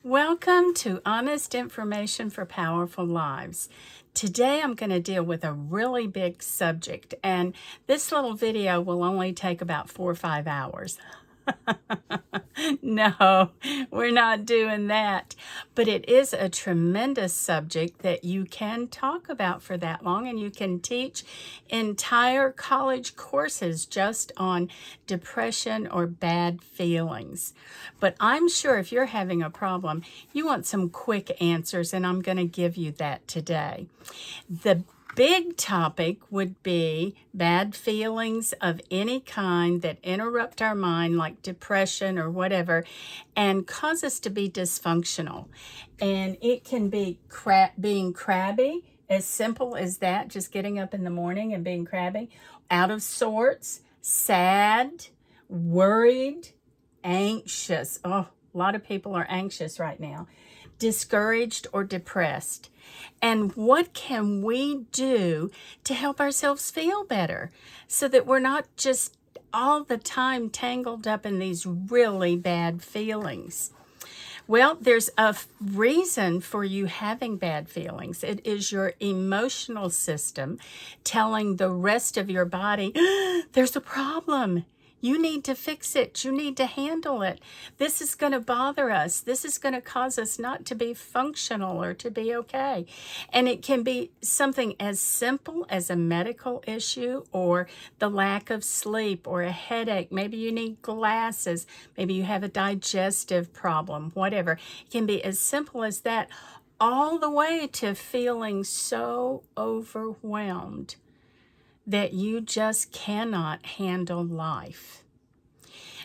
Welcome to Honest Information for Powerful Lives. Today I'm going to deal with a really big subject, and this little video will only take about 4 or 5 hours. No, we're not doing that. But it is a tremendous subject that you can talk about for that long, and you can teach entire college courses just on depression or bad feelings. But I'm sure if you're having a problem, you want some quick answers, and I'm going to give you that today. The big topic would be bad feelings of any kind that interrupt our mind, like depression or whatever, and cause us to be dysfunctional. And it can be being crabby, as simple as that, just getting up in the morning and being crabby, out of sorts, sad, worried, anxious. Oh, a lot of people are anxious right now. Discouraged or depressed. And what can we do to help ourselves feel better so that we're not just all the time tangled up in these really bad feelings? Well, there's a reason for you having bad feelings. It is your emotional system telling the rest of your body, there's a problem. You need to fix it. You need to handle it. This is going to bother us. This is going to cause us not to be functional or to be okay. And it can be something as simple as a medical issue or the lack of sleep or a headache. Maybe you need glasses. Maybe you have a digestive problem, whatever. It can be as simple as that, all the way to feeling so overwhelmed that you just cannot handle life.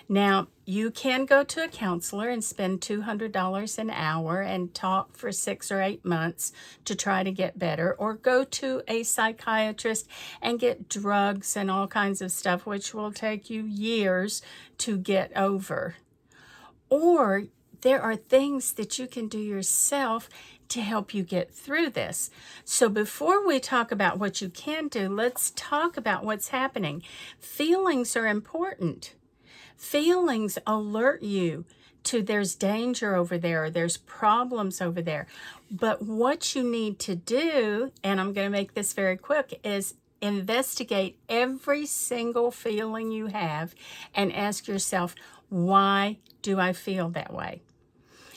Now, you can go to a counselor and spend $200 an hour and talk for 6 or 8 months to try to get better, or go to a psychiatrist and get drugs and all kinds of stuff, which will take you years to get over. Or there are things that you can do yourself to help you get through this. So before we talk about what you can do, let's talk about what's happening. Feelings are important. Feelings alert you to there's danger over there, or there's problems over there. But what you need to do, and I'm going to make this very quick, is investigate every single feeling you have and ask yourself, why do I feel that way?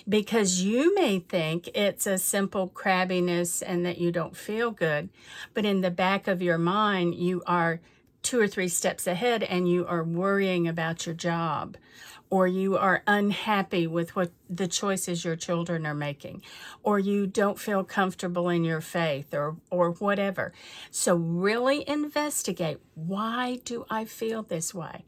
Because you may think it's a simple crabbiness and that you don't feel good, but in the back of your mind, you are 2 or 3 steps ahead and you are worrying about your job, or you are unhappy with what the choices your children are making, or you don't feel comfortable in your faith, or whatever. So really investigate, why do I feel this way?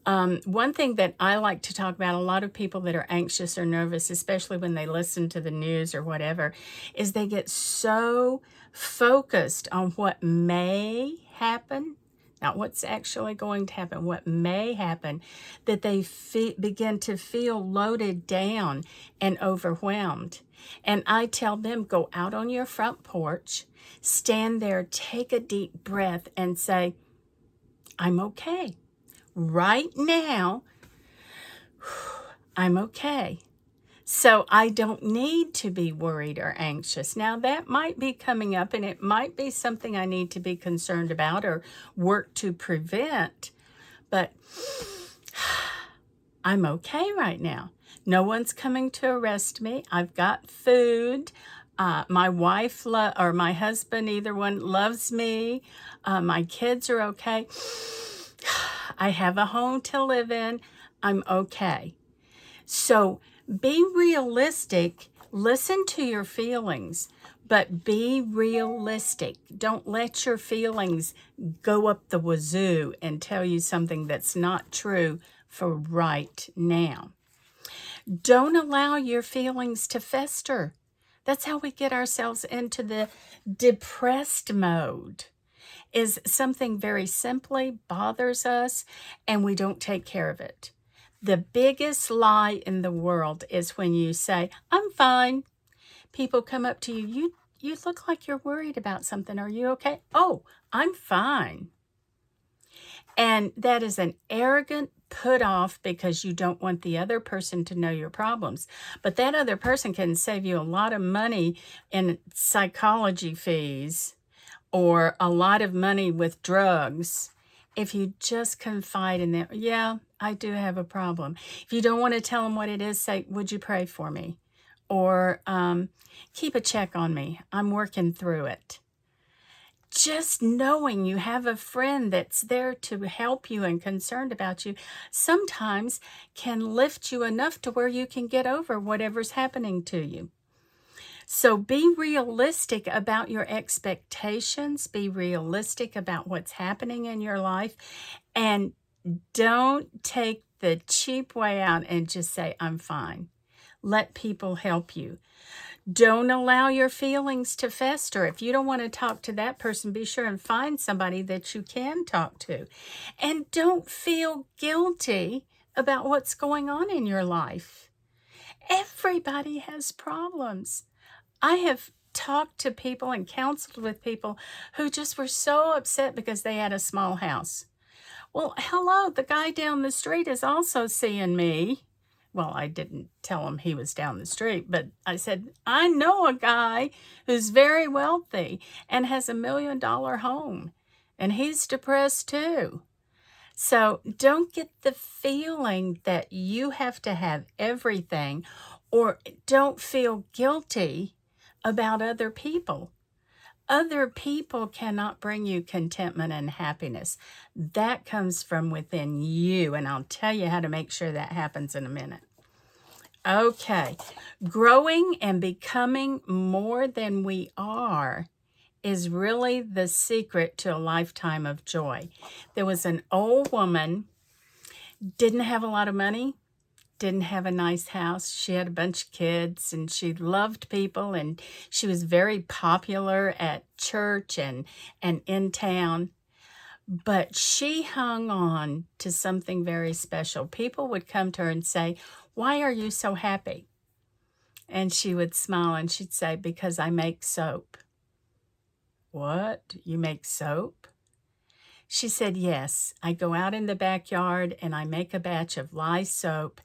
One thing that I like to talk about, a lot of people that are anxious or nervous, especially when they listen to the news or whatever, is they get so focused on what may happen, not what's actually going to happen, what may happen, that they begin to feel loaded down and overwhelmed. And I tell them, go out on your front porch, stand there, take a deep breath and say, I'm okay. Right now, I'm okay. So I don't need to be worried or anxious. Now that might be coming up, and it might be something I need to be concerned about or work to prevent, but I'm okay right now. No one's coming to arrest me. I've got food. My wife or my husband, either one, loves me. My kids are okay. I have a home to live in. I'm okay. So be realistic. Listen to your feelings, but be realistic. Don't let your feelings go up the wazoo and tell you something that's not true for right now. Don't allow your feelings to fester. That's how we get ourselves into the depressed mode. Is something very simply bothers us and we don't take care of it. The biggest lie in the world is when you say, I'm fine. People come up to you, you look like you're worried about something. Are you okay? Oh, I'm fine. And that is an arrogant put off because you don't want the other person to know your problems. But that other person can save you a lot of money in psychology fees or a lot of money with drugs if you just confide in them. Yeah, I do have a problem. If you don't want to tell them what it is, say, would you pray for me? Or keep a check on me. I'm working through it. Just knowing you have a friend that's there to help you and concerned about you sometimes can lift you enough to where you can get over whatever's happening to you. So be realistic about your expectations. Be realistic about what's happening in your life. And don't take the cheap way out and just say, I'm fine. Let people help you. Don't allow your feelings to fester. If you don't want to talk to that person, be sure and find somebody that you can talk to. And don't feel guilty about what's going on in your life. Everybody has problems. I have talked to people and counseled with people who just were so upset because they had a small house. Well, hello, the guy down the street is also seeing me. Well, I didn't tell him he was down the street, but I said, I know a guy who's very wealthy and has $1 million home, and he's depressed too. So don't get the feeling that you have to have everything, or don't feel guilty about other people. Other people cannot bring you contentment and happiness. That comes from within you, and I'll tell you how to make sure that happens in a minute. Okay, growing and becoming more than we are is really the secret to a lifetime of joy. There was an old woman, didn't have a lot of money, didn't have a nice house. She had a bunch of kids and she loved people and she was very popular at church and in town. But she hung on to something very special. People would come to her and say, why are you so happy? And she would smile and she'd say, because I make soap. What? You make soap? She said, yes, I go out in the backyard and I make a batch of lye soap.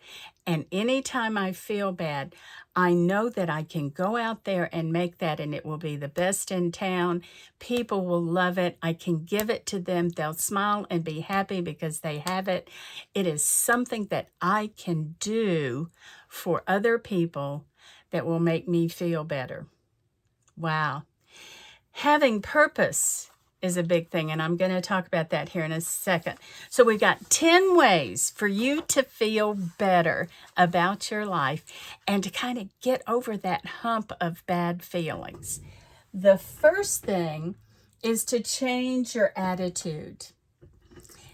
And anytime I feel bad, I know that I can go out there and make that and it will be the best in town. People will love it. I can give it to them. They'll smile and be happy because they have it. It is something that I can do for other people that will make me feel better. Wow. Having purpose is a big thing, and I'm going to talk about that here in a second. So we've got 10 ways for you to feel better about your life and to kind of get over that hump of bad feelings. The first thing is to change your attitude.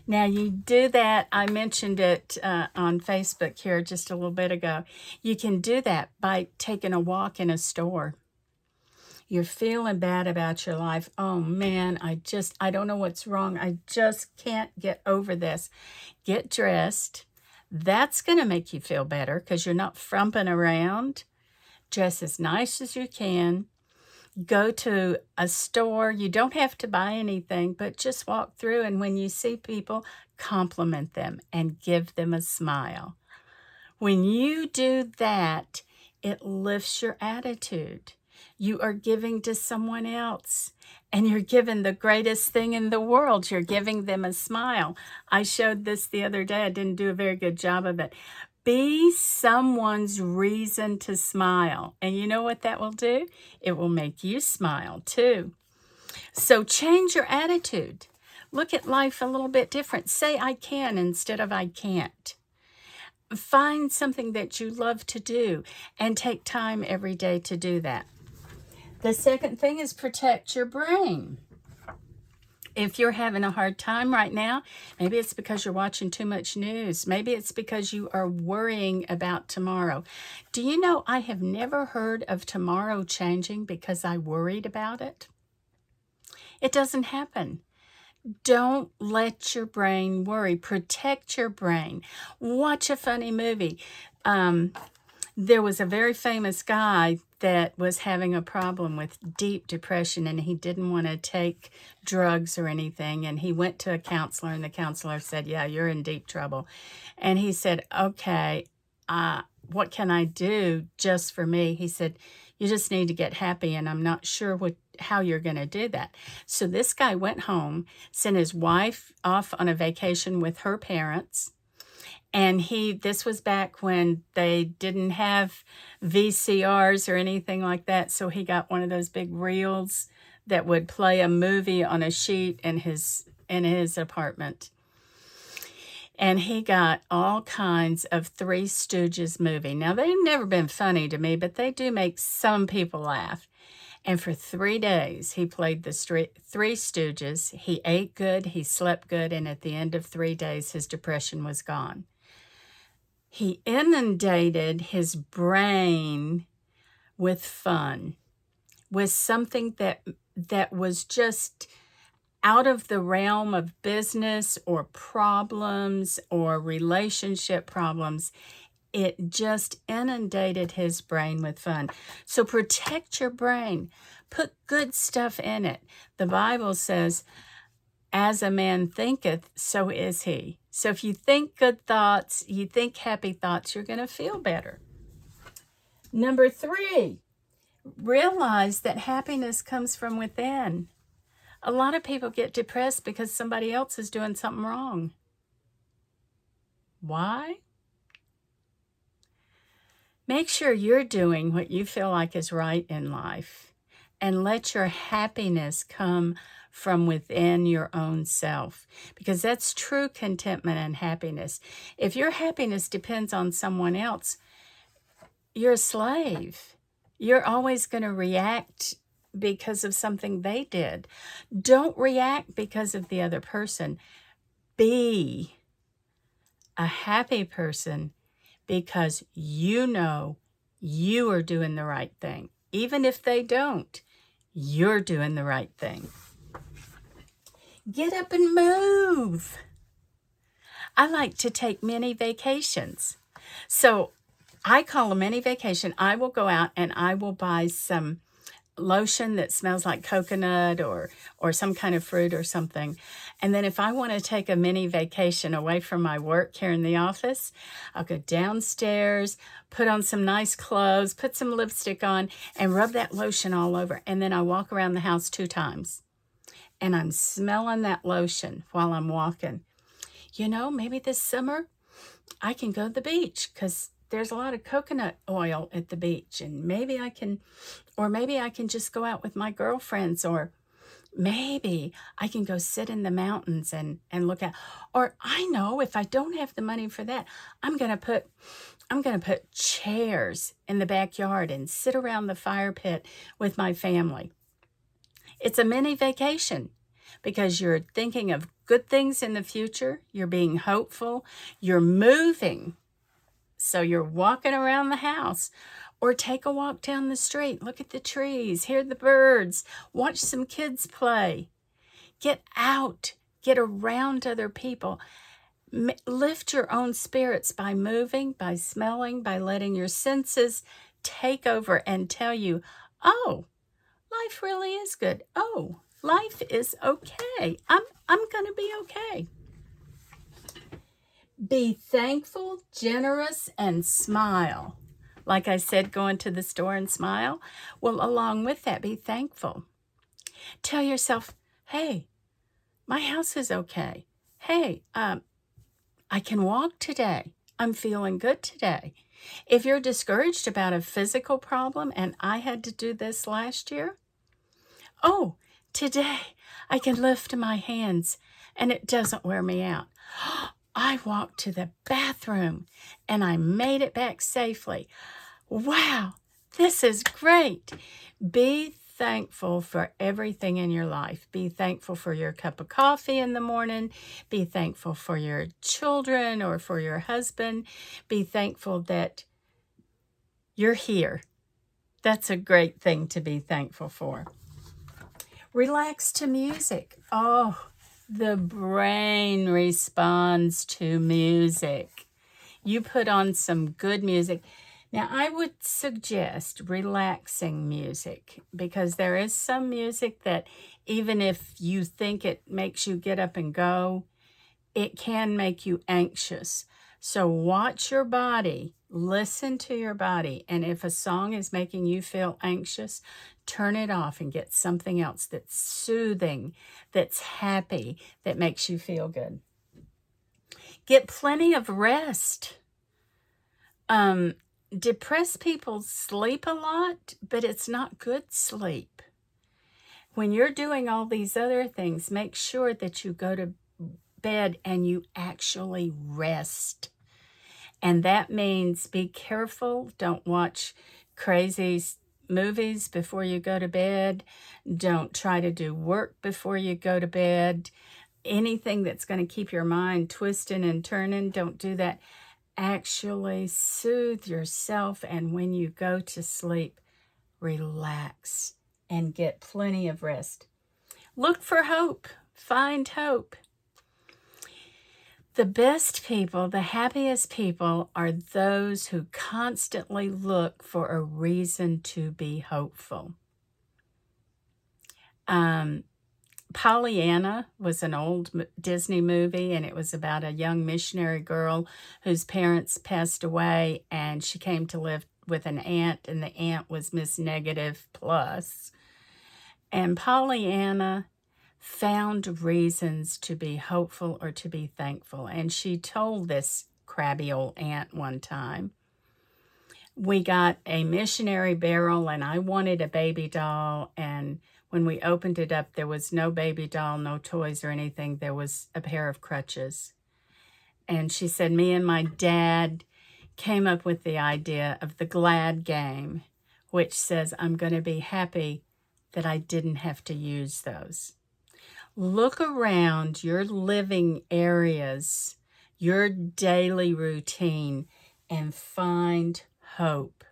Now, you do that, I mentioned it on Facebook here just a little bit ago. You can do that by taking a walk in a store. You're feeling bad about your life. Oh man, I don't know what's wrong. I just can't get over this. Get dressed. That's going to make you feel better because you're not frumping around. Dress as nice as you can. Go to a store. You don't have to buy anything, but just walk through. And when you see people, compliment them and give them a smile. When you do that, it lifts your attitude. You are giving to someone else, and you're giving the greatest thing in the world. You're giving them a smile. I showed this the other day. I didn't do a very good job of it. Be someone's reason to smile. And you know what that will do? It will make you smile too. So change your attitude. Look at life a little bit different. Say I can instead of I can't. Find something that you love to do and take time every day to do that. The second thing is protect your brain. If you're having a hard time right now, maybe it's because you're watching too much news. Maybe it's because you are worrying about tomorrow. Do you know I have never heard of tomorrow changing because I worried about it? It doesn't happen. Don't let your brain worry. Protect your brain. Watch a funny movie. There was a very famous guy that was having a problem with deep depression, and he didn't want to take drugs or anything. And he went to a counselor, and the counselor said, "Yeah, you're in deep trouble." And he said, "Okay, what can I do just for me?" He said, "You just need to get happy, and I'm not sure how you're going to do that." So this guy went home, sent his wife off on a vacation with her parents. And this was back when they didn't have VCRs or anything like that. So he got one of those big reels that would play a movie on a sheet in his apartment. And he got all kinds of Three Stooges movie. Now, they've never been funny to me, but they do make some people laugh. And for 3 days, he played the Three Stooges. He ate good, he slept good, and at the end of 3 days, his depression was gone. He inundated his brain with fun, with something that was just out of the realm of business or problems or relationship problems. It just inundated his brain with fun. So protect your brain. Put good stuff in it. The Bible says, "As a man thinketh, so is he." So if you think good thoughts, you think happy thoughts, you're going to feel better. Number 3, realize that happiness comes from within. A lot of people get depressed because somebody else is doing something wrong. Why? Make sure you're doing what you feel like is right in life, and let your happiness come from within your own self, because that's true contentment and happiness. If your happiness depends on someone else, you're a slave. You're always going to react because of something they did. Don't react because of the other person. Be a happy person because you know you are doing the right thing. Even if they don't, you're doing the right thing. Get up and move. I like to take mini vacations. So I call a mini vacation. I will go out and I will buy some lotion that smells like coconut or some kind of fruit or something. And then if I want to take a mini vacation away from my work here in the office, I'll go downstairs, put on some nice clothes, put some lipstick on, and rub that lotion all over. And then I walk around the house 2 times. And I'm smelling that lotion while I'm walking. Maybe this summer I can go to the beach because there's a lot of coconut oil at the beach, and maybe I can just go out with my girlfriends, or maybe I can go sit in the mountains and look at, or I know if I don't have the money for that, I'm going to put chairs in the backyard and sit around the fire pit with my family. It's a mini vacation because you're thinking of good things in the future. You're being hopeful. You're moving. So you're walking around the house, or take a walk down the street. Look at the trees, hear the birds, watch some kids play. Get out, get around other people. Lift your own spirits by moving, by smelling, by letting your senses take over and tell you, oh, life really is good. Oh, life is okay. I'm going to be okay. Be thankful, generous, and smile. Like I said, going to the store and smile. Well, along with that, be thankful. Tell yourself, hey, my house is okay. Hey, I can walk today. I'm feeling good today. If you're discouraged about a physical problem, and I had to do this last year, today I can lift my hands and it doesn't wear me out. I walked to the bathroom and I made it back safely. Wow, this is great. Be thankful for everything in your life. Be thankful for your cup of coffee in the morning. Be thankful for your children or for your husband. Be thankful that you're here. That's a great thing to be thankful for. Relax to music. Oh, the brain responds to music. You put on some good music. Now, I would suggest relaxing music because there is some music that even if you think it makes you get up and go, it can make you anxious. So watch your body, listen to your body, and if a song is making you feel anxious, turn it off and get something else that's soothing, that's happy, that makes you feel good. Get plenty of rest. Depressed people sleep a lot, but it's not good sleep. When you're doing all these other things, make sure that you go to bed and you actually rest. And that means be careful. Don't watch crazy movies before you go to bed. Don't try to do work before you go to bed. Anything that's going to keep your mind twisting and turning, don't do that. Actually soothe yourself, and when you go to sleep, relax and get plenty of rest. Look for hope. Find hope. The best people, the happiest people, are those who constantly look for a reason to be hopeful. Pollyanna was an old Disney movie, and it was about a young missionary girl whose parents passed away, and she came to live with an aunt, and the aunt was Miss Negative Plus. And Pollyanna found reasons to be hopeful or to be thankful. And she told this crabby old aunt one time, we got a missionary barrel and I wanted a baby doll, and when we opened it up, there was no baby doll, no toys or anything. There was a pair of crutches. And she said, me and my dad came up with the idea of the GLAD game, which says, I'm going to be happy that I didn't have to use those. Look around your living areas, your daily routine, and find hope.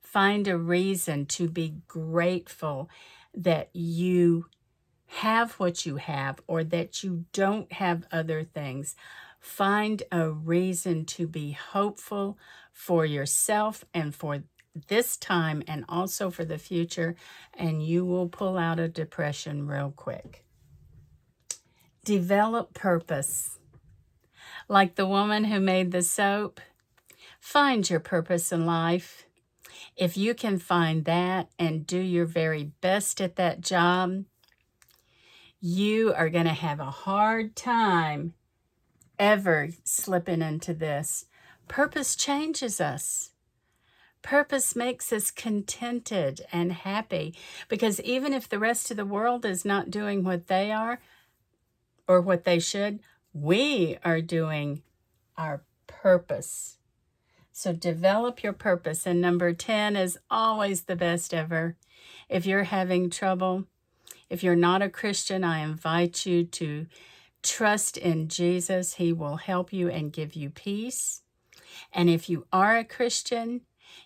Find a reason to be grateful that you have what you have or that you don't have other things. Find a reason to be hopeful for yourself and for this time and also for the future, and you will pull out of depression real quick. Develop purpose. Like the woman who made the soap, find your purpose in life. If you can find that and do your very best at that job, you are going to have a hard time ever slipping into this. Purpose changes us. Purpose makes us contented and happy, because even if the rest of the world is not doing what they are or what they should, we are doing our purpose. So develop your purpose. And number 10 is always the best ever. If you're having trouble, if you're not a Christian, I invite you to trust in Jesus. He will help you and give you peace. And if you are a Christian,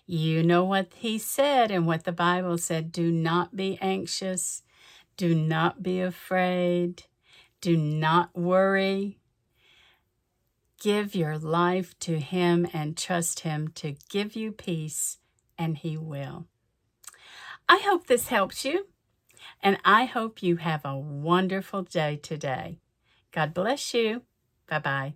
you know what he said and what the Bible said. Do not be anxious. Do not be afraid. Do not worry. Give your life to him and trust him to give you peace, and he will. I hope this helps you, and I hope you have a wonderful day today. God bless you. Bye-bye.